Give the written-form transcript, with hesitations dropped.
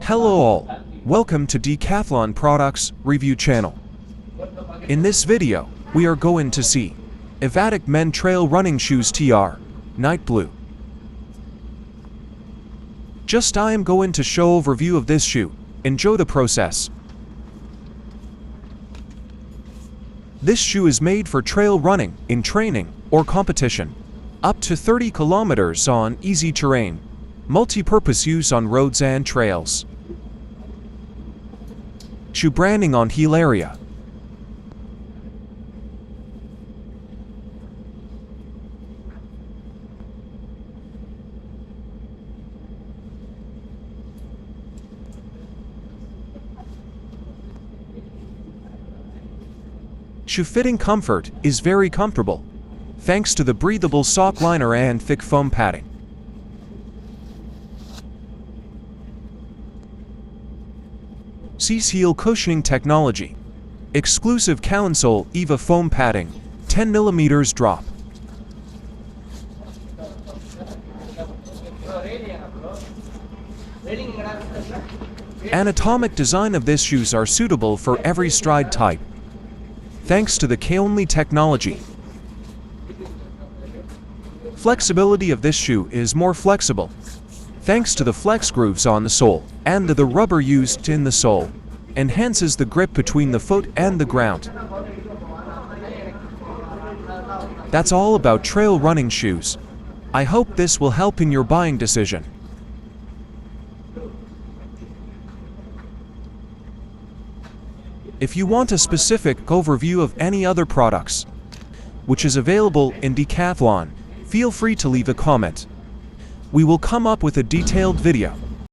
Hello all, welcome to Decathlon Products review channel. In this video, we are going to see Evatic Men Trail Running Shoes TR, Night Blue. I am going to show overview of this shoe, enjoy the process. This shoe is made for trail running, in training, or competition. Up to 30 kilometers on easy terrain. Multi-purpose use on roads and trails. Shoe branding on heel area. Shoe fitting comfort is very comfortable, thanks to the breathable sockliner and thick foam padding. Cease heel cushioning technology. Exclusive KALENSOLE EVA foam padding, 10 mm drop. Anatomic design of this shoes are suitable for every stride type, thanks to the KALENSOLE technology. Flexibility of this shoe is more flexible, thanks to the flex grooves on the sole, and the rubber used in the sole enhances the grip between the foot and the ground. That's all about trail running shoes. I hope this will help in your buying decision. If you want a specific overview of any other products, which is available in Decathlon, feel free to leave a comment. We will come up with a detailed video.